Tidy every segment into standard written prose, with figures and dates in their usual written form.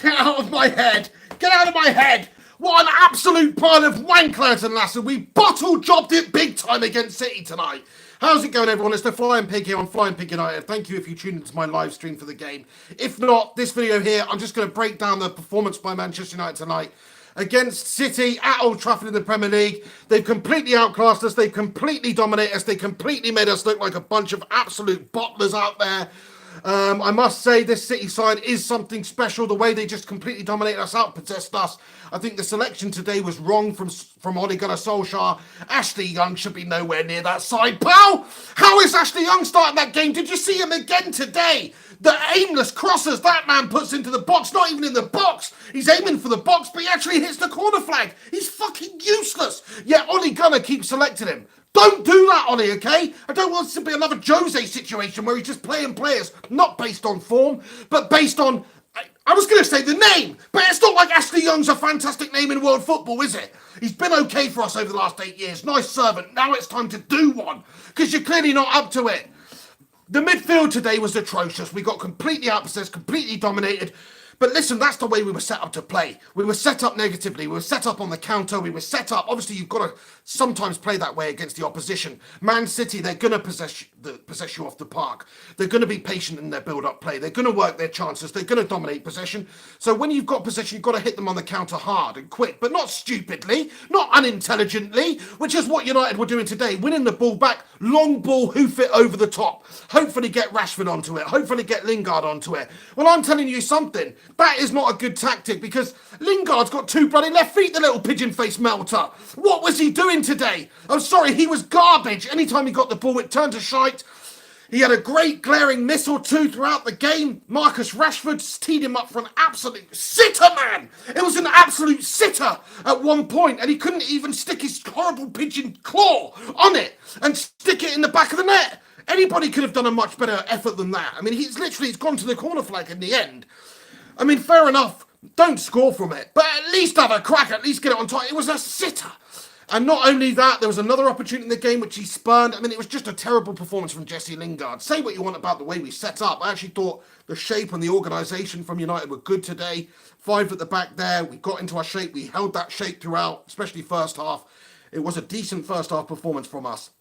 Get out of my head! Get out of my head! What an absolute pile of wank, lads and lasses. We bottle jobbed it big time against City tonight. How's it going, everyone? It's the Flying Pig here on Flying Pig United. Thank you if you tuned into my live stream for the game. If not, this video here, I'm just going to break down the performance by Manchester United tonight against City at Old Trafford in the Premier League. They've completely outclassed us. They've completely dominated us. They completely made us look like a bunch of absolute bottlers out there. I must say this City side is something special. The way they just completely dominated us, outpossessed us. I think the selection today was wrong from Ole Gunnar Solskjaer. Ashley Young should be nowhere near that side, pal. How is Ashley Young starting that game? Did you see him again today? The aimless crosses that man puts into the box, not even in the box. He's aiming for the box, but he actually hits the corner flag. He's fucking useless. Yet Ole Gunnar keeps selecting him. Don't do that, Ollie, okay? I don't want it to be another Jose situation where he's just playing players, not based on form, but based on, I was going to say the name, but it's not like Ashley Young's a fantastic name in world football, is it? He's been okay for us over the last 8 years. Nice servant. Now it's time to do one, because you're clearly not up to it. The midfield today was atrocious. We got completely outpossessed, completely dominated. But listen, that's the way we were set up to play. We were set up negatively. We were set up on the counter. We were set up. Obviously, you've got to sometimes play that way against the opposition. Man City, they're going to possess you off the park. They're going to be patient in their build-up play. They're going to work their chances. They're going to dominate possession. So when you've got possession, you've got to hit them on the counter hard and quick, but not stupidly, not unintelligently, which is what United were doing today. Winning the ball back, long ball, hoof it over the top. Hopefully get Rashford onto it. Hopefully get Lingard onto it. Well, I'm telling you something. That is not a good tactic because Lingard's got two bloody left feet, the little pigeon-faced melter. What was he doing today? I'm sorry, he was garbage. Anytime he got the ball, it turned to shite. He had a great glaring miss or two throughout the game. Marcus Rashford teed him up for an absolute sitter, man. It was an absolute sitter at one point, and he couldn't even stick his horrible pigeon claw on it and stick it in the back of the net. Anybody could have done a much better effort than that. I mean, he's gone to the corner flag in the end. I mean, fair enough, don't score from it, but at least have a crack, at least get it on top. It was a sitter. And not only that, there was another opportunity in the game which he spurned. I mean, it was just a terrible performance from Jesse Lingard. Say what you want about the way we set up. I actually thought the shape and the organisation from United were good today. 5 at the back there. We got into our shape. We held that shape throughout, especially first half. It was a decent first half performance from us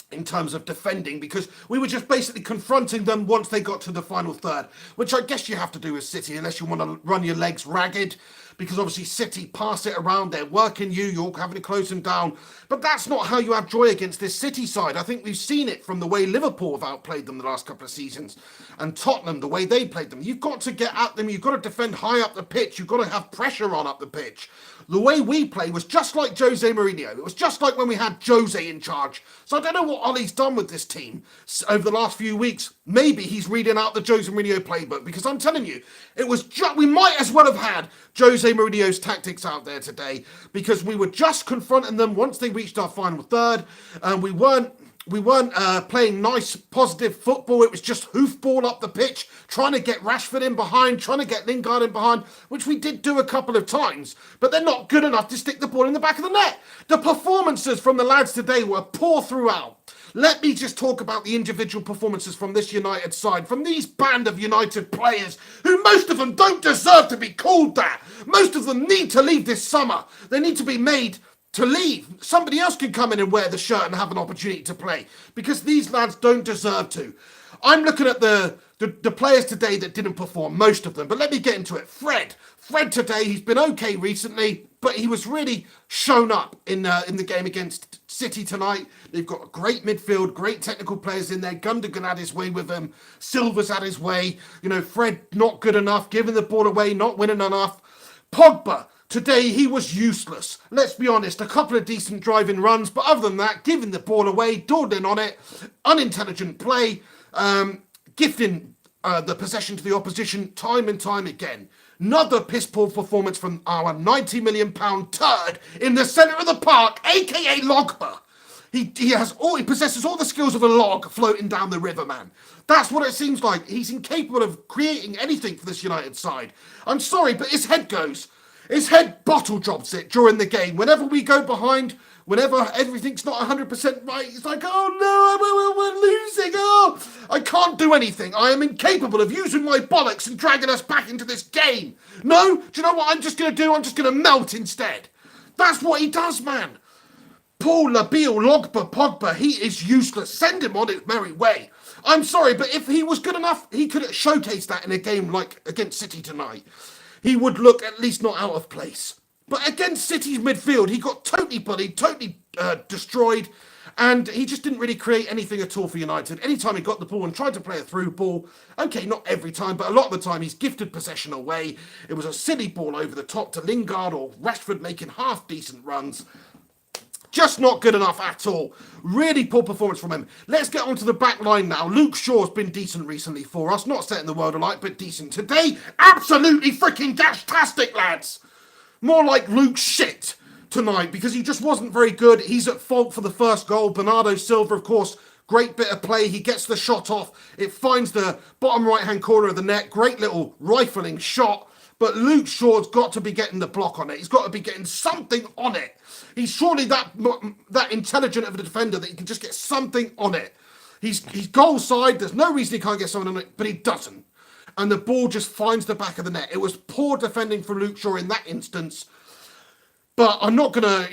in terms of defending, because we were just basically confronting them once they got to the final third, which I guess you have to do with City unless you want to run your legs ragged, because obviously City pass it around, they're working you, you're having to close them down. But that's not how you have joy against this City side. I think we've seen it from the way Liverpool have outplayed them the last couple of seasons, and Tottenham, the way they played them. You've got to get at them, you've got to defend high up the pitch, you've got to have pressure on up the pitch. The way we play was just like Jose Mourinho. It was just like when we had Jose in charge. So I don't know what Ollie's done with this team over the last few weeks. Maybe he's reading out the Jose Mourinho playbook, because I'm telling you, it was we might as well have had Jose Mourinho's tactics out there today, because we were just confronting them once they reached our final third, and we weren't playing nice, positive football. It was just hoofball up the pitch, trying to get Rashford in behind, trying to get Lingard in behind, which we did do a couple of times, but they're not good enough to stick the ball in the back of the net. The performances from the lads today were poor throughout. Let me just talk about the individual performances from this United side, from these band of United players, who most of them don't deserve to be called that. Most of them need to leave this summer. They need to be made to leave. Somebody else can come in and wear the shirt and have an opportunity to play, because these lads don't deserve to. I'm looking at the players today that didn't perform, most of them, but let me get into it. Fred today, he's been okay recently, but he was really shown up in the game against City tonight. They've got a great midfield, great technical players in there. Gundogan had his way with him. Silva's had his way. You know, Fred not good enough, giving the ball away, not winning enough. Pogba, today, he was useless. Let's be honest, a couple of decent driving runs, but other than that, giving the ball away, dawdling on it, unintelligent play, gifting the possession to the opposition time and time again. Another piss-poor performance from our £90 million turd in the centre of the park, a.k.a. Logba. He possesses all the skills of a log floating down the river, man. That's what it seems like. He's incapable of creating anything for this United side. I'm sorry, but his head goes. His head bottle drops it during the game. Whenever we go behind, whenever everything's not 100% right, he's like, oh no, we're losing. Oh, I can't do anything. I am incapable of using my bollocks and dragging us back into this game. No, do you know what I'm just going to do? I'm just going to melt instead. That's what he does, man. Paul, Labille, Logba, Pogba, he is useless. Send him on his merry way. I'm sorry, but if he was good enough, he could have showcased that in a game like against City tonight. He would look at least not out of place. But against City's midfield, he got totally bullied, totally destroyed, and he just didn't really create anything at all for United. Anytime he got the ball and tried to play a through ball, okay, not every time, but a lot of the time he's gifted possession away. It was a silly ball over the top to Lingard or Rashford making half-decent runs. Just not good enough at all. Really poor performance from him. Let's get on to the back line now. Luke Shaw's been decent recently for us. Not setting the world alight, but decent. Today, absolutely freaking gash-tastic, lads. More like Luke shit tonight because he just wasn't very good. He's at fault for the first goal. Bernardo Silva, of course, great bit of play. He gets the shot off. It finds the bottom right-hand corner of the net. Great little rifling shot. But Luke Shaw's got to be getting the block on it. He's got to be getting something on it. He's surely that intelligent of a defender that he can just get something on it. He's goal side. There's no reason he can't get something on it, but he doesn't. And the ball just finds the back of the net. It was poor defending from Luke Shaw in that instance. But I'm not gonna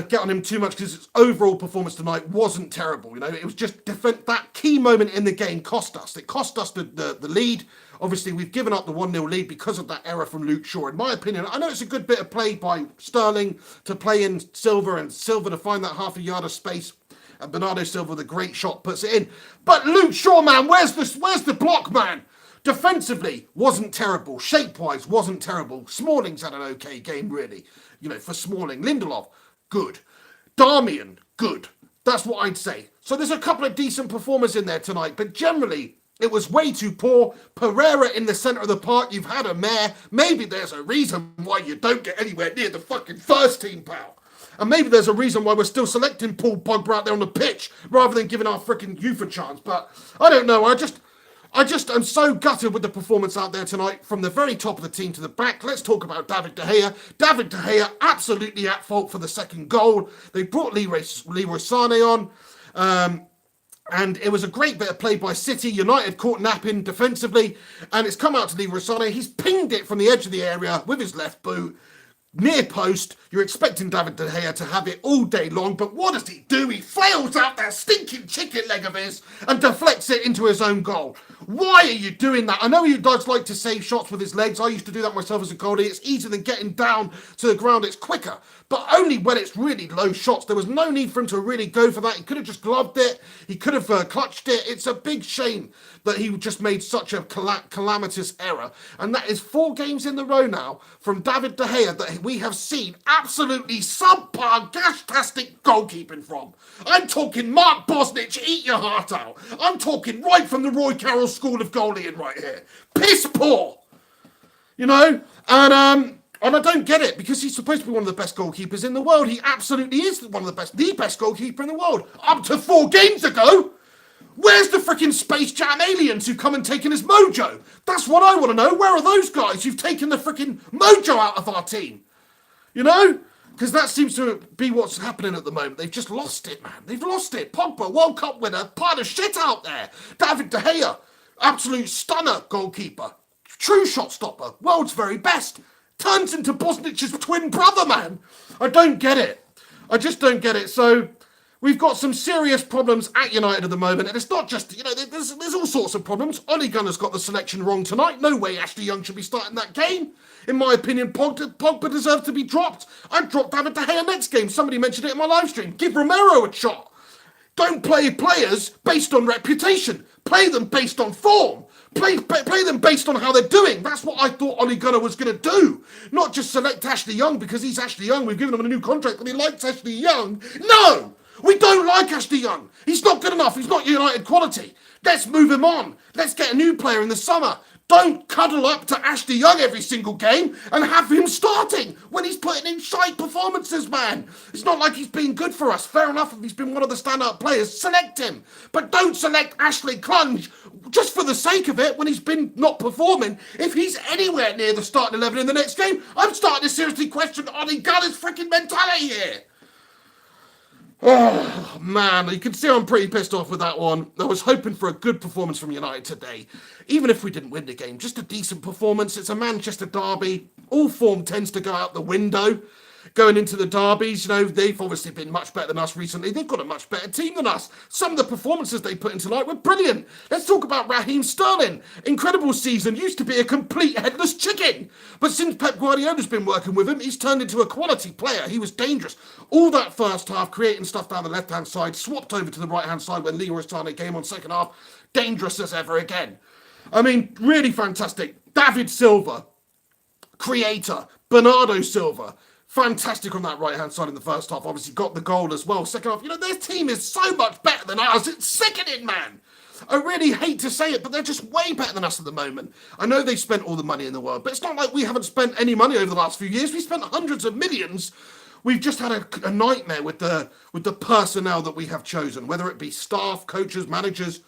get on him too much because his overall performance tonight wasn't terrible. It was just that key moment in the game cost us. It cost us the lead. Obviously, we've given up the 1-0 lead because of that error from Luke Shaw. In my opinion, I know it's a good bit of play by Sterling to play in Silva and Silva to find that half a yard of space. And Bernardo Silva with a great shot puts it in. But Luke Shaw, man, where's the block, man? Defensively, wasn't terrible. Shape-wise, wasn't terrible. Smalling's had an okay game, really. For Smalling. Lindelof, good. Darmian, good. That's what I'd say. So there's a couple of decent performers in there tonight, but generally, it was way too poor. Pereira in the centre of the park, you've had a mare. Maybe there's a reason why you don't get anywhere near the fucking first team, pal. And maybe there's a reason why we're still selecting Paul Pogba out there on the pitch rather than giving our freaking youth a chance. But I don't know. I just am so gutted with the performance out there tonight from the very top of the team to the back. Let's talk about David De Gea. David De Gea absolutely at fault for the second goal. They brought Leroy Sané on. And it was a great bit of play by City. United caught napping defensively. And it's come out to Leroy Sané. He's pinged it from the edge of the area with his left boot. Near post. You're expecting David De Gea to have it all day long. But what does he do? He flails out that stinking chicken leg of his and deflects it into his own goal. Why are you doing that? I know he does like to save shots with his legs. I used to do that myself as a goalie. It's easier than getting down to the ground. It's quicker. But only when it's really low shots. There was no need for him to really go for that. He could have just gloved it. He could have clutched it. It's a big shame that he just made such a calamitous error. And that is 4 games in a row now from David De Gea that we have seen absolutely subpar, gash-tastic goalkeeping from. I'm talking Mark Bosnich, eat your heart out. I'm talking right from the Roy Carroll School of Goalieing right here. Piss poor. And I don't get it because he's supposed to be one of the best goalkeepers in the world. He absolutely is one of the best goalkeeper in the world. Up to 4 games ago. Where's the freaking Space Jam aliens who've come and taken his mojo? That's what I want to know. Where are those guys who've taken the freaking mojo out of our team? Because that seems to be what's happening at the moment. They've just lost it, man. They've lost it. Pogba, World Cup winner, pile of shit out there. David De Gea, absolute stunner goalkeeper. True shot stopper, world's very best. Turns into Bosnich's twin brother, man. I don't get it. I just don't get it. So we've got some serious problems at United at the moment. And it's not just, there's all sorts of problems. Ole Gunnar's got the selection wrong tonight. No way Ashley Young should be starting that game. In my opinion, Pogba deserves to be dropped. I'd drop David De Gea next game. Somebody mentioned it in my live stream. Give Romero a shot. Don't play players based on reputation. Play them based on form. Play them based on how they're doing. That's what I thought Ole Gunnar was going to do. Not just select Ashley Young because he's Ashley Young. We've given him a new contract and he likes Ashley Young. No! We don't like Ashley Young. He's not good enough. He's not United quality. Let's move him on. Let's get a new player in the summer. Don't cuddle up to Ashley Young every single game and have him starting when he's putting in shite performances, man. It's not like he's been good for us. Fair enough, if he's been one of the standout players, select him. But don't select Ashley Clunge just for the sake of it when he's been not performing. If he's anywhere near the starting 11 in the next game, I'm starting to seriously question Ollie Gunner's freaking mentality here. Oh, man, you can see I'm pretty pissed off with that one. I was hoping for a good performance from United today. Even if we didn't win the game, just a decent performance. It's a Manchester derby. All form tends to go out the window. Going into the derbies, they've obviously been much better than us recently. They've got a much better team than us. Some of the performances they put in tonight were brilliant. Let's talk about Raheem Sterling. Incredible season. Used to be a complete headless chicken. But since Pep Guardiola's been working with him, he's turned into a quality player. He was dangerous. All that first half, creating stuff down the left-hand side, swapped over to the right-hand side when Leroy Sané came on second half. Dangerous as ever again. I mean, really fantastic. David Silva, creator. Bernardo Silva. Fantastic on that right-hand side in the first half. Obviously got the goal as well. Second half, their team is so much better than ours. It's sickening, man. I really hate to say it, but they're just way better than us at the moment. I know they've spent all the money in the world, but it's not like we haven't spent any money over the last few years. We spent hundreds of millions. We've just had a nightmare with the personnel that we have chosen, whether it be staff, coaches, managers.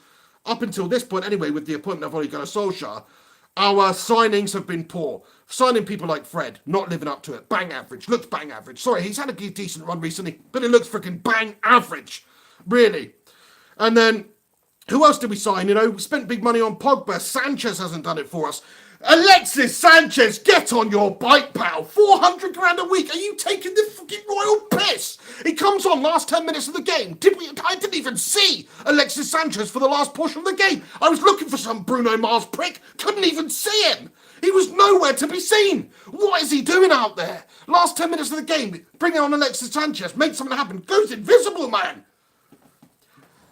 Up until this point, anyway, with the appointment of Ole Gunnar Solskjaer, our signings have been poor. Signing people like Fred, not living up to it. Bang average. Looks bang average. Sorry, he's had a decent run recently, but it looks freaking bang average. Really. And then, who else did we sign? We spent big money on Pogba. Sanchez hasn't done it for us. Alexis Sanchez, get on your bike, pal. 400 grand a week. Are you taking the fucking royal piss? He comes on last 10 minutes of the game. I didn't even see Alexis Sanchez for the last portion of the game. I was looking for some Bruno Mars prick. Couldn't even see him. He was nowhere to be seen. What is he doing out there? Last 10 minutes of the game, bring on Alexis Sanchez, make something happen. Goes invisible, man.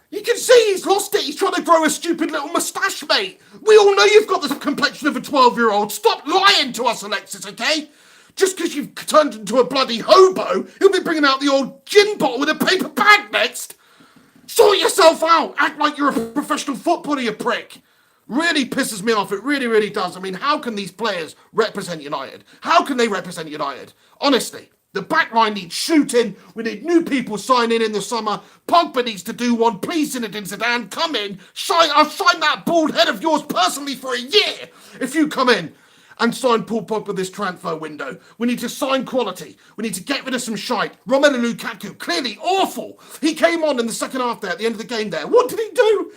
You can see he's lost it. He's trying to grow a stupid little moustache, mate. We all know you've got the complexion of a 12-year-old. Stop lying to us, Alexis, okay? Just because you've turned into a bloody hobo, he'll be bringing out the old gin bottle with a paper bag next. Sort yourself out. Act like you're a professional footballer, you prick. Really pisses me off. It really, really does. I mean, how can these players represent United? How can they represent United? Honestly. The back line needs shooting. We need new people signing in the summer. Pogba needs to do one. Please, Zinedine Zidane, come in. I'll sign that bald head of yours personally for a year if you come in and sign Paul Pogba this transfer window. We need to sign quality. We need to get rid of some shite. Romelu Lukaku, clearly awful. He came on in the second half there, at the end of the game there. What did he do?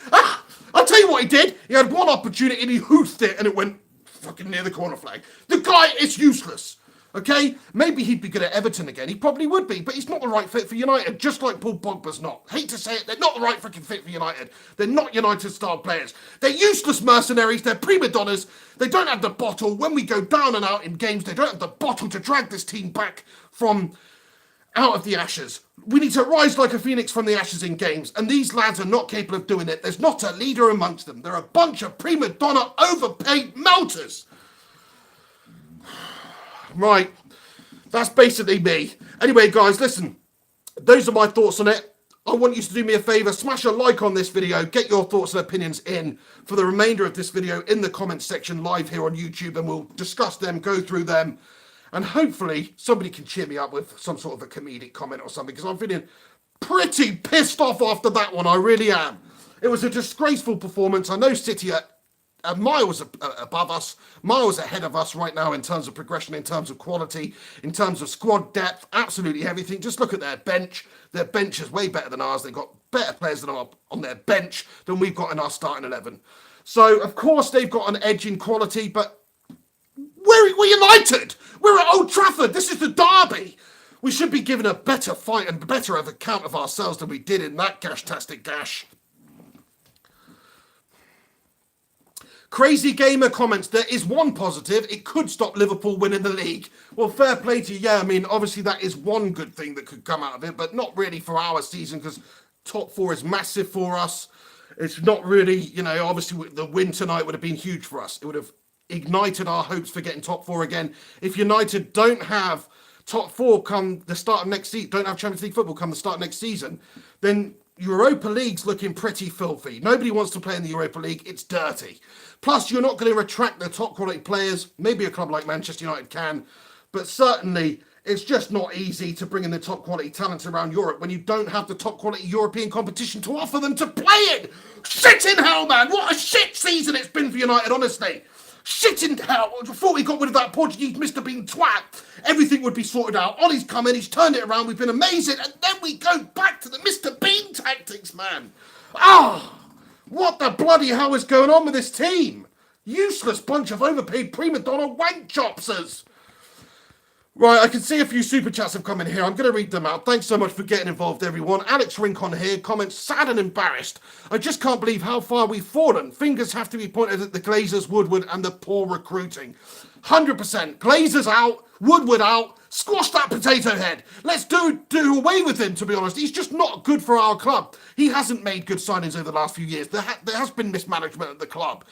I'll tell you what he did. He had one opportunity and he hoofed it and it went fucking near the corner flag. The guy is useless. Okay, maybe he'd be good at Everton again. He probably would be, but he's not the right fit for United, just like Paul Pogba's not. Hate to say it, they're not the right freaking fit for United. They're not United-style players. They're useless mercenaries. They're prima donnas. They don't have the bottle. When we go down and out in games, they don't have the bottle to drag this team back from out of the ashes. We need to rise like a phoenix from the ashes in games, and these lads are not capable of doing it. There's not a leader amongst them. They're a bunch of prima donna, overpaid melters. Right, that's basically me. Anyway, guys, listen, those are my thoughts on it. I want you to do me a favour, smash a like on this video, get your thoughts and opinions in for the remainder of this video in the comments section live here on YouTube, and we'll discuss them, go through them, and hopefully somebody can cheer me up with some sort of a comedic comment or something, because I'm feeling pretty pissed off after that one, I really am. It was a disgraceful performance. I know City are miles above us, miles ahead of us right now in terms of progression, in terms of quality, in terms of squad depth, absolutely everything. Just look at their bench. Their bench is way better than ours. They've got better players than on their bench than we've got in our starting 11. So, of course, they've got an edge in quality, but we're United. We're at Old Trafford. This is the derby. We should be given a better fight and better of account of ourselves than we did in that gash-tastic gash. Crazy Gamer comments, there is one positive. It could stop Liverpool winning the league. Well, fair play to you. Yeah, I mean, obviously that is one good thing that could come out of it, but not really for our season because top four is massive for us. It's not really, obviously the win tonight would have been huge for us. It would have ignited our hopes for getting top four again. If United don't have top four come the start of next season, don't have Champions League football come the start of next season, then Europa League's looking pretty filthy. Nobody wants to play in the Europa League. It's dirty. Plus, you're not going to attract the top quality players. Maybe a club like Manchester United can. But certainly, it's just not easy to bring in the top quality talent around Europe when you don't have the top quality European competition to offer them to play in. Shit in hell, man. What a shit season it's been for United, honestly. Shit in hell. Before we got rid of that Portuguese Mr. Bean twat, everything would be sorted out. Ollie's come in, he's turned it around, we've been amazing, and then we go back to the Mr. Bean tactics, man. What the bloody hell is going on with this team? Useless bunch of overpaid prima donna wank chopsers. Right, I can see a few super chats have come in here. I'm going to read them out. Thanks so much for getting involved, everyone. Alex Rincon here comments, sad and embarrassed. I just can't believe how far we've fallen. Fingers have to be pointed at the Glazers, Woodward, and the poor recruiting. 100%. Glazers out, Woodward out, squash that potato head. Let's do away with him, to be honest. He's just not good for our club. He hasn't made good signings over the last few years. There has been mismanagement at the club.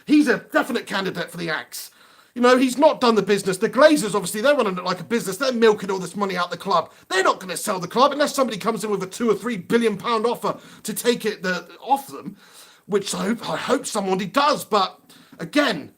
He's a definite candidate for the axe. You know, he's not done the business. The Glazers, obviously, they're running it like a business. They're milking all this money out the club. They're not going to sell the club unless somebody comes in with a £2 or £3 billion offer to take it off them, which I hope somebody does. But again,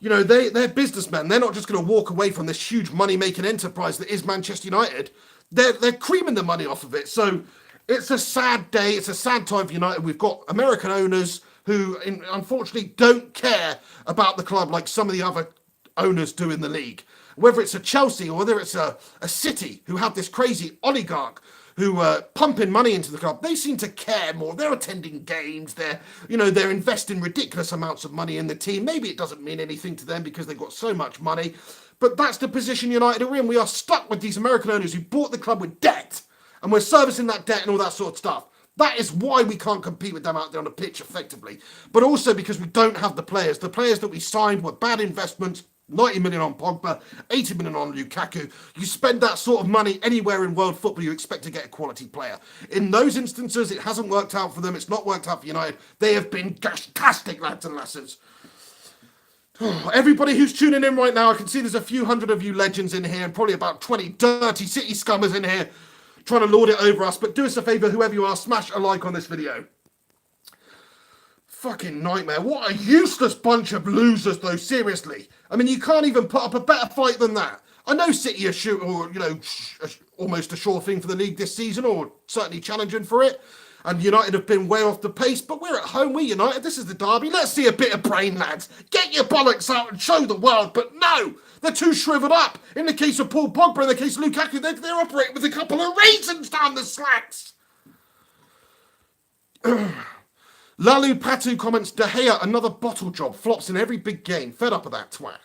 you know, they're businessmen. They're not just going to walk away from this huge money-making enterprise that is Manchester United. They're creaming the money off of it. So it's a sad day. It's a sad time for United. We've got American owners who, unfortunately, don't care about the club like some of the other owners do in the league. Whether it's a Chelsea or whether it's a City who have this crazy oligarch who pumping money into the club, they seem to care more. They're attending games. They're investing ridiculous amounts of money in the team. Maybe it doesn't mean anything to them because they've got so much money, but that's the position United are in. We are stuck with these American owners who bought the club with debt, and we're servicing that debt and all that sort of stuff. That is why we can't compete with them out there on the pitch effectively, but also because we don't have the players. The players that we signed were bad investments. 90 million on Pogba, 80 million on Lukaku. You spend that sort of money anywhere in world football, you expect to get a quality player. In those instances, it hasn't worked out for them. It's not worked out for United. They have been fantastic, lads and lasses. Everybody who's tuning in right now, I can see there's a few hundred of you legends in here and probably about 20 dirty City scummers in here trying to lord it over us. But do us a favour, whoever you are, smash a like on this video. Fucking nightmare. What a useless bunch of losers, though, seriously. I mean, you can't even put up a better fight than that. I know City are almost a sure thing for the league this season, or certainly challenging for it. And United have been way off the pace, but we're at home, we're United. This is the derby. Let's see a bit of brain, lads. Get your bollocks out and show the world. But no, they're too shriveled up. In the case of Paul Pogba, in the case of Lukaku, they're operating with a couple of raisins down the slacks. Lalu Patu comments, De Gea, another bottle job, flops in every big game. Fed up of that twat.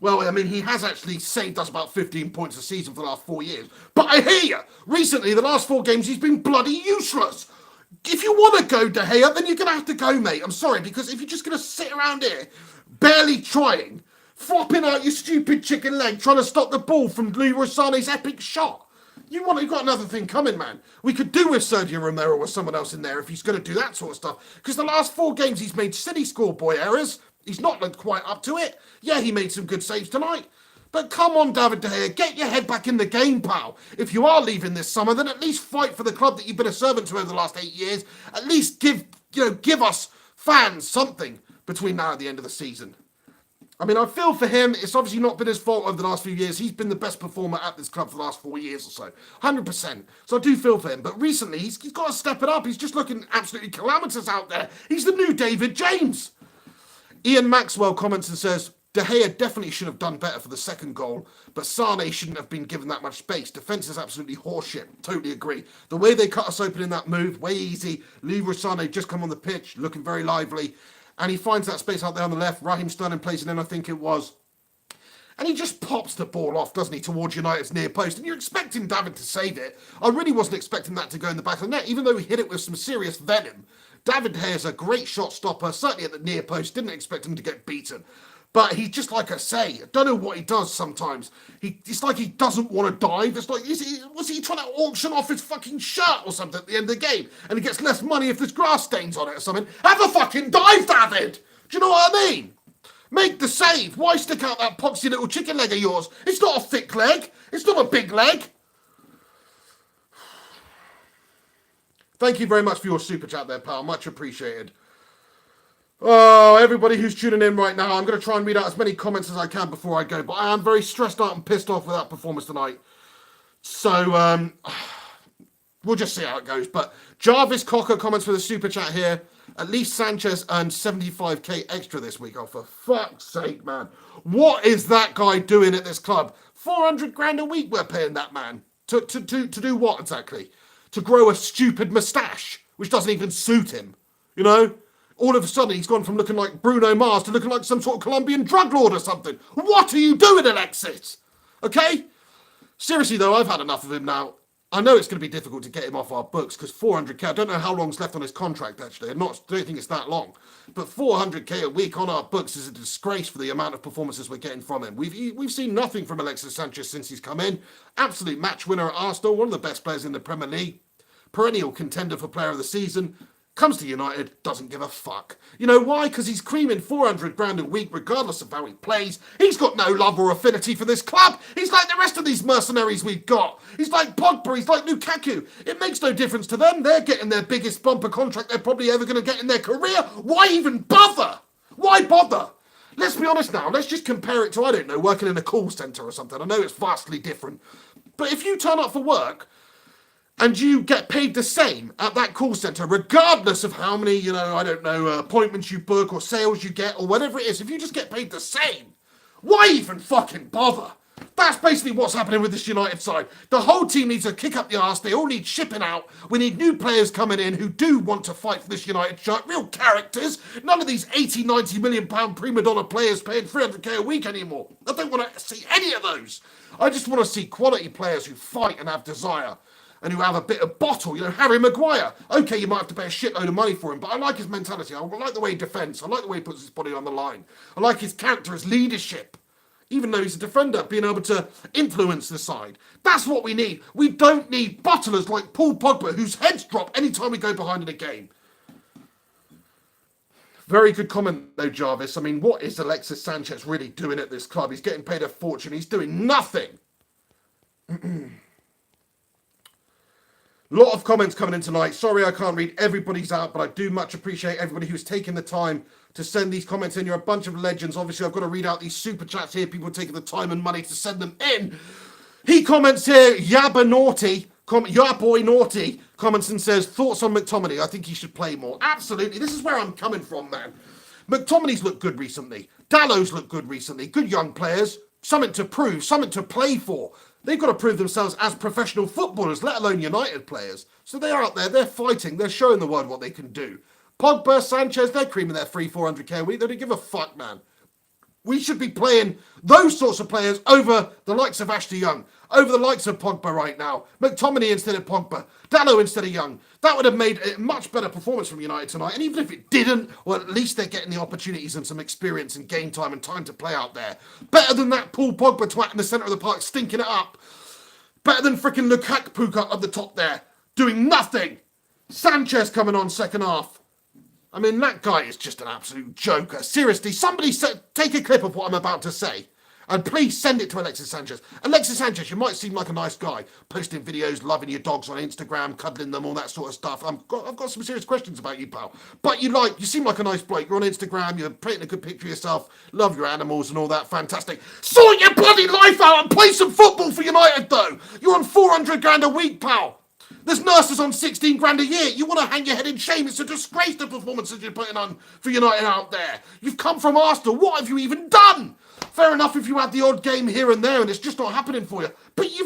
Well, I mean, he has actually saved us about 15 points a season for the last 4 years. But I hear you. Recently, the last 4 games, he's been bloody useless. If you want to go, De Gea, then you're going to have to go, mate. I'm sorry, because if you're just going to sit around here, barely trying, flopping out your stupid chicken leg, trying to stop the ball from Leroy Sané's epic shot, you've got another thing coming, man. We could do with Sergio Romero or someone else in there if he's going to do that sort of stuff. Because the last 4 games, he's made silly schoolboy errors. He's not looked quite up to it. Yeah, he made some good saves tonight. But come on, David De Gea, get your head back in the game, pal. If you are leaving this summer, then at least fight for the club that you've been a servant to over the last 8 years. At least give us fans something between now and the end of the season. I mean, I feel for him. It's obviously not been his fault over the last few years. He's been the best performer at this club for the last 4 years or so. 100%. So I do feel for him. But recently, he's got to step it up. He's just looking absolutely calamitous out there. He's the new David James. Ian Maxwell comments and says, De Gea definitely should have done better for the second goal, but Sané shouldn't have been given that much space. Defence is absolutely horseshit. Totally agree. The way they cut us open in that move, way easy. Leroy Sané just come on the pitch, looking very lively. And he finds that space out there on the left. Raheem Sterling plays it in, I think it was. And he just pops the ball off, doesn't he, towards United's near post. And you're expecting David to save it. I really wasn't expecting that to go in the back of the net, even though he hit it with some serious venom. David De Gea is a great shot stopper, certainly at the near post. Didn't expect him to get beaten. But he's just, like I say, I don't know what he does sometimes. It's like he doesn't want to dive. It's like, was he trying to auction off his fucking shirt or something at the end of the game? And he gets less money if there's grass stains on it or something. Have a fucking dive, David! Do you know what I mean? Make the save. Why stick out that poxy little chicken leg of yours? It's not a thick leg. It's not a big leg. Thank you very much for your super chat there, pal. Much appreciated. Oh, everybody who's tuning in right now, I'm going to try and read out as many comments as I can before I go, but I am very stressed out and pissed off with that performance tonight. So, we'll just see how it goes. But Jarvis Cocker comments with a super chat here. At least Sanchez earned 75k extra this week. Oh, for fuck's sake, man. What is that guy doing at this club? 400 grand a week we're paying that man. To do what exactly? To grow a stupid moustache, which doesn't even suit him. You know? All of a sudden, he's gone from looking like Bruno Mars to looking like some sort of Colombian drug lord or something. What are you doing, Alexis? Okay? Seriously, though, I've had enough of him now. I know it's going to be difficult to get him off our books because 400k, I don't know how long's left on his contract, actually. I don't think it's that long. But 400k a week on our books is a disgrace for the amount of performances we're getting from him. We've seen nothing from Alexis Sanchez since he's come in. Absolute match winner at Arsenal, one of the best players in the Premier League. Perennial contender for player of the season. Comes to United, doesn't give a fuck. You know why? Because he's creaming 400 grand a week regardless of how he plays. He's got no love or affinity for this club. He's like the rest of these mercenaries we've got. He's like Pogba, he's like Lukaku. It makes no difference to them. They're getting their biggest bumper contract they're probably ever going to get in their career. Why even bother? Why bother? Let's be honest now. Let's just compare it to, I don't know, working in a call centre or something. I know it's vastly different. But if you turn up for work and you get paid the same at that call centre, regardless of how many, I don't know, appointments you book or sales you get or whatever it is, if you just get paid the same, why even fucking bother? That's basically what's happening with this United side. The whole team needs to kick up the arse. They all need shipping out. We need new players coming in who do want to fight for this United shirt. Real characters. None of these 80, 90 million pound prima donna players paying 300k a week anymore. I don't want to see any of those. I just want to see quality players who fight and have desire. And who have a bit of bottle, Harry Maguire. Okay, you might have to pay a shitload of money for him, but I like his mentality. I like the way he defends. I like the way he puts his body on the line. I like his character, his leadership. Even though he's a defender, being able to influence the side. That's what we need. We don't need bottlers like Paul Pogba, whose heads drop anytime we go behind in a game. Very good comment, though, Jarvis. I mean, what is Alexis Sanchez really doing at this club? He's getting paid a fortune. He's doing nothing. Lot of comments coming in tonight. Sorry I can't read everybody's out, but I do much appreciate everybody who's taking the time to send these comments in. You're a bunch of legends. Obviously, I've got to read out these super chats here. People taking the time and money to send them in. He comments here, Yabba Boy Naughty, comments and says, thoughts on McTominay? I think he should play more. Absolutely. This is where I'm coming from, man. McTominay's looked good recently. Dallow's looked good recently. Good young players. Something to prove. Something to play for. They've got to prove themselves as professional footballers, let alone United players. So they're out there, they're fighting, they're showing the world what they can do. Pogba, Sanchez, they're creaming their free 400k a week. They don't give a fuck, man. We should be playing those sorts of players over the likes of Ashley Young, over the likes of Pogba right now. McTominay instead of Pogba, Dallow instead of Young. That would have made a much better performance from United tonight. And even if it didn't, well, at least they're getting the opportunities and some experience and game time and time to play out there. Better than that Paul Pogba twat in the centre of the park stinking it up. Better than freaking Lukaku up the top there, doing nothing. Sanchez coming on second half. I mean, that guy is just an absolute joker. Seriously, somebody take a clip of what I'm about to say. And please send it to Alexis Sanchez. Alexis Sanchez, you might seem like a nice guy, posting videos, loving your dogs on Instagram, cuddling them, all that sort of stuff. I've got some serious questions about you, pal. But you seem like a nice bloke. You're on Instagram, you're painting a good picture of yourself, love your animals and all that, fantastic. Sort your bloody life out and play some football for United, though. You're on 400 grand a week, pal. There's nurses on 16 grand a year. You want to hang your head in shame. It's a disgrace, the performances you're putting on for United out there. You've come from Arsenal. What have you even done? Fair enough if you had the odd game here and there and it's just not happening for you. But you're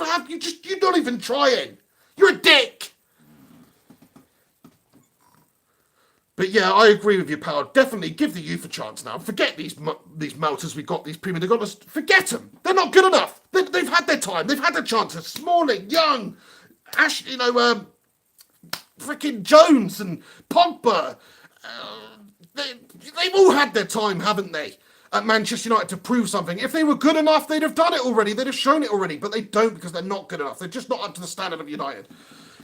not even trying. You're a dick. But yeah, I agree with you, pal. Definitely give the youth a chance now. Forget these melters we got, these prima donnas. Forget them. They're not good enough. They've had their time. They've had their chances. Smalling, Young, Ash, freaking Jones and Pogba. They've all had their time, haven't they? At Manchester United to prove something. If they were good enough, they'd have done it already. They'd have shown it already. But they don't because they're not good enough. They're just not up to the standard of United.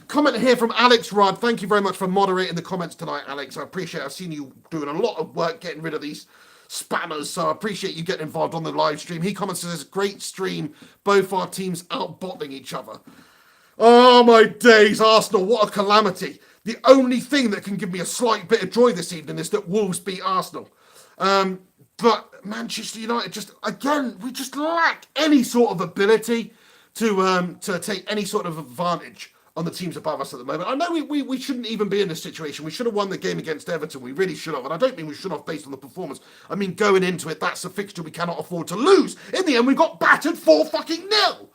Comment here from Alex Rudd. Thank you very much for moderating the comments tonight, Alex. I appreciate it. I've seen you doing a lot of work getting rid of these spammers. So I appreciate you getting involved on the live stream. He comments and says, great stream. Both our teams out-bottling each other. Oh, my days, Arsenal. What a calamity. The only thing that can give me a slight bit of joy this evening is that Wolves beat Arsenal. But Manchester United just, again, we just lack any sort of ability to take any sort of advantage on the teams above us at the moment. I know we shouldn't even be in this situation. We should have won the game against Everton. We really should have. And I don't mean we should have based on the performance. I mean, going into it, that's a fixture we cannot afford to lose. In the end, we got battered 4-0.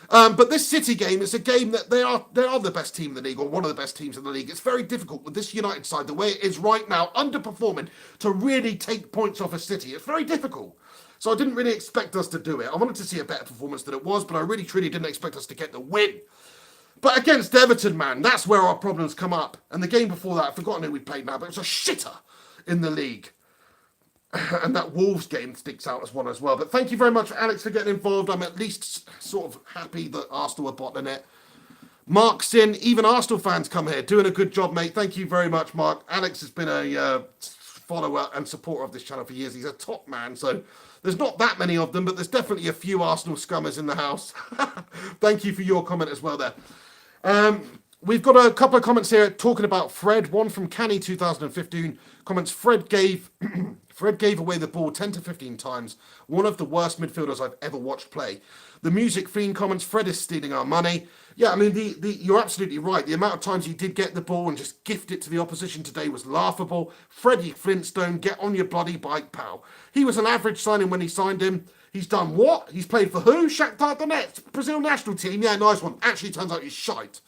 But this City game is a game that they are the best team in the league, or one of the best teams in the league. It's very difficult with this United side, the way it is right now, underperforming, to really take points off a City. It's very difficult. So I didn't really expect us to do it. I wanted to see a better performance than it was, but I really, truly didn't expect us to get the win. But against Everton, man, that's where our problems come up. And the game before that, I've forgotten who we played now, but it was a shitter in the league. And that Wolves game sticks out as one as well. But thank you very much, Alex, for getting involved. I'm at least sort of happy that Arsenal are bottling it. Mark Sin, even Arsenal fans come here. Doing a good job, mate. Thank you very much, Mark. Alex has been a follower and supporter of this channel for years. He's a top man, so there's not that many of them, but there's definitely a few Arsenal scummers in the house. Thank you for your comment as well there. We've got a couple of comments here talking about Fred. One from Canny 2015 comments, Fred gave away the ball 10 to 15 times. One of the worst midfielders I've ever watched play. The Music Fiend comments, Fred is stealing our money. Yeah, I mean, you're absolutely right. The amount of times he did get the ball and just gift it to the opposition today was laughable. Freddie Flintstone, get on your bloody bike, pal. He was an average signing when he signed him. He's done what? He's played for who? Shakhtar Donetsk, Brazil national team. Yeah, nice one. Actually, turns out he's shite.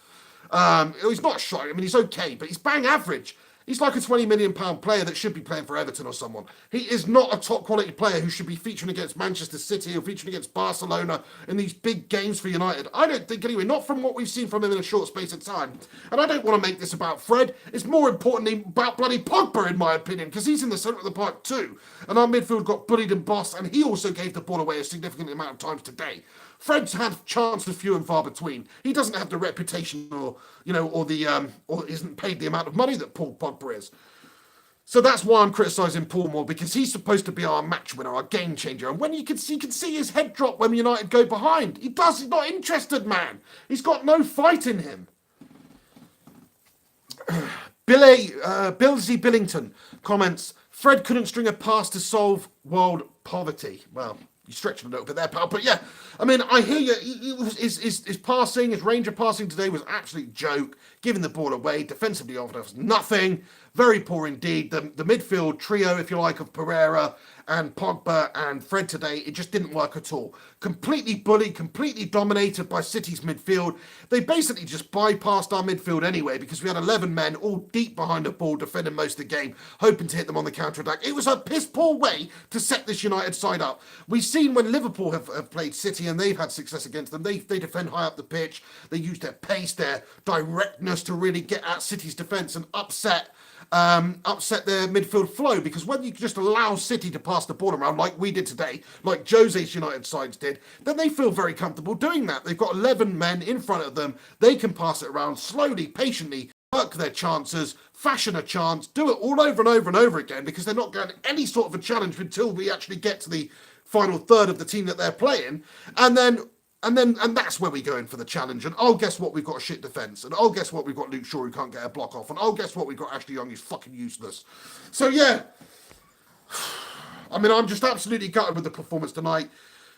He's not shite. I mean, he's okay, but he's bang average. He's like a £20 million player that should be playing for Everton or someone. He is not a top quality player who should be featuring against Manchester City or featuring against Barcelona in these big games for United. I don't think anyway, not from what we've seen from him in a short space of time. And I don't want to make this about Fred. It's more importantly about bloody Pogba, in my opinion, because he's in the centre of the park too. And our midfield got bullied and bossed, and he also gave the ball away a significant amount of times today. Fred's had chances few and far between. He doesn't have the reputation or isn't paid the amount of money that Paul Pogba is. So that's why I'm criticising Paul more, because he's supposed to be our match winner, our game changer. And when you can see his head drop when United go behind. He's not interested, man. He's got no fight in him. Billsy Billington comments, Fred couldn't string a pass to solve world poverty. Well, you stretched a little bit there, pal. But yeah, I mean, I hear you. His passing, his range of passing today was an absolute joke. Giving the ball away, defensively offered us nothing. Very poor indeed. The midfield trio, if you like, of Pereira and Pogba and Fred today, it just didn't work at all. Completely bullied, completely dominated by City's midfield. They basically just bypassed our midfield anyway, because we had 11 men all deep behind the ball defending most of the game, hoping to hit them on the counter-attack. It was a piss-poor way to set this United side up. We've seen when Liverpool have played City and they've had success against them, they defend high up the pitch. They use their pace, their directness to really get at City's defence and upset their midfield flow, because when you just allow City to pass the ball around like we did today, like Jose's United sides did, then they feel very comfortable doing that. They've got 11 men in front of them. They can pass it around slowly, patiently, work their chances, fashion a chance, do it all over and over and over again, because they're not going any sort of a challenge until we actually get to the final third of the team that they're playing. And that's where we go in for the challenge. And oh, guess what? We've got a shit defence. And oh, guess what? We've got Luke Shaw who can't get a block off. And oh, guess what? We've got Ashley Young who's fucking useless. So yeah, I mean, I'm just absolutely gutted with the performance tonight.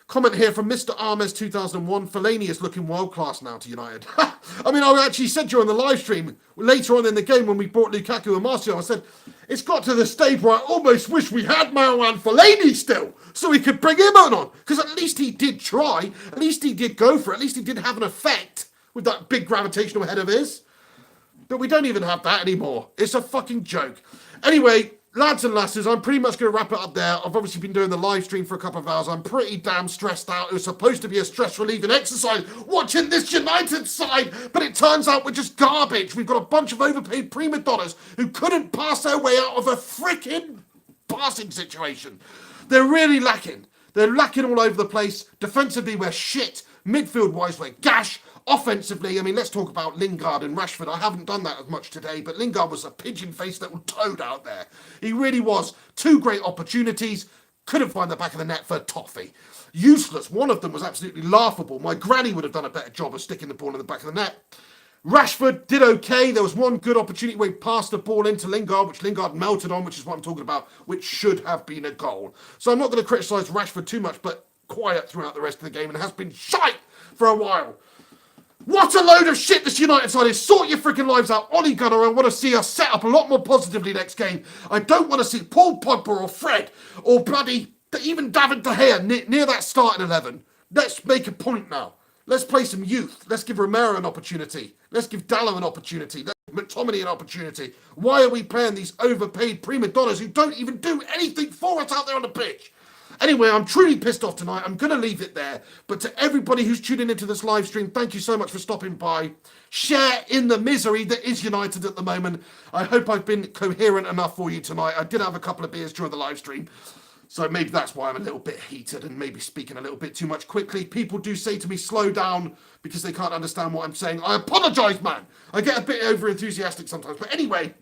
Comment here from Mr. Armes 2001. Fellaini is looking world class now to United. I mean, I actually said during the live stream later on in the game when we brought Lukaku and Martial, I said, it's got to the stage where I almost wish we had Marouane Fellaini still, so we could bring him on. Because at least he did try. At least he did go for it. At least he did have an effect with that big gravitational head of his. But we don't even have that anymore. It's a fucking joke. Anyway, lads and lasses, I'm pretty much going to wrap it up there. I've obviously been doing the live stream for a couple of hours. I'm pretty damn stressed out. It was supposed to be a stress-relieving exercise watching this United side, but it turns out we're just garbage. We've got a bunch of overpaid prima donnas who couldn't pass their way out of a freaking passing situation. They're really lacking. They're lacking all over the place. Defensively, we're shit. Midfield-wise, we're gash. Offensively, I mean, let's talk about Lingard and Rashford. I haven't done that as much today, but Lingard was a pigeon-faced little toad out there. He really was. Two great opportunities. Couldn't find the back of the net for toffee. Useless. One of them was absolutely laughable. My granny would have done a better job of sticking the ball in the back of the net. Rashford did okay. There was one good opportunity where he passed the ball into Lingard, which Lingard melted on, which is what I'm talking about, which should have been a goal. So I'm not going to criticise Rashford too much, but quiet throughout the rest of the game and has been shite for a while. What a load of shit this United side is. Sort your freaking lives out. Ole Gunnar, I want to see us set up a lot more positively next game. I don't want to see Paul Pogba or Fred or bloody even David De Gea near that starting 11. Let's make a point now. Let's play some youth. Let's give Romero an opportunity. Let's give Dallo an opportunity. Let's give McTominay an opportunity. Why are we playing these overpaid prima donnas who don't even do anything for us out there on the pitch? Anyway, I'm truly pissed off tonight. I'm going to leave it there. But to everybody who's tuning into this live stream, thank you so much for stopping by. Share in the misery that is United at the moment. I hope I've been coherent enough for you tonight. I did have a couple of beers during the live stream. So maybe that's why I'm a little bit heated and maybe speaking a little bit too much quickly. People do say to me, slow down, because they can't understand what I'm saying. I apologise, man. I get a bit over-enthusiastic sometimes. But anyway,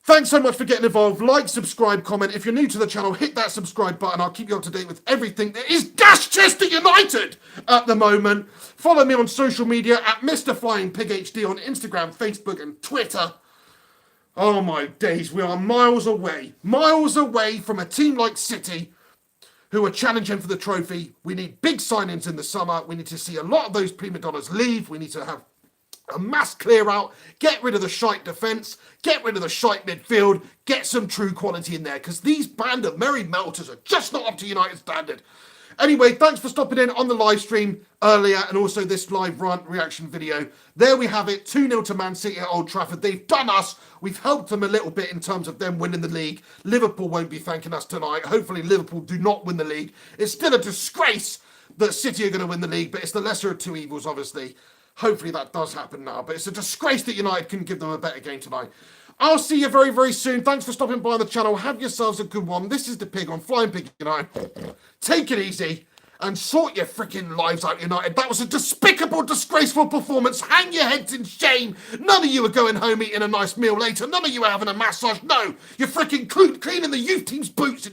thanks so much for getting involved. Like, subscribe, comment. If you're new to the channel, hit that subscribe button. I'll keep you up to date with everything that is Chester United at the moment. Follow me on social media at Mr. Flying Pig HD on Instagram, Facebook, and Twitter. Oh my days, we are miles away from a team like City who are challenging for the trophy. We need big signings in the summer. We need to see a lot of those prima donnas leave. We need to have a mass clear out, get rid of the shite defence, get rid of the shite midfield, get some true quality in there, because these band of merry melters are just not up to United standard. Anyway, thanks for stopping in on the live stream earlier and also this live rant reaction video. There we have it, 2-0 to Man City at Old Trafford. They've done us. We've helped them a little bit in terms of them winning the league. Liverpool won't be thanking us tonight. Hopefully Liverpool do not win the league. It's still a disgrace that City are going to win the league, but it's the lesser of two evils, obviously. Hopefully that does happen now, but it's a disgrace that United couldn't give them a better game tonight. I'll see you very, very soon. Thanks for stopping by on the channel. Have yourselves a good one. This is the Pig on Flying Pig United. Take it easy and sort your freaking lives out, United. That was a despicable, disgraceful performance. Hang your heads in shame. None of you are going home eating a nice meal later. None of you are having a massage. No, you're freaking cleaning the youth team's boots.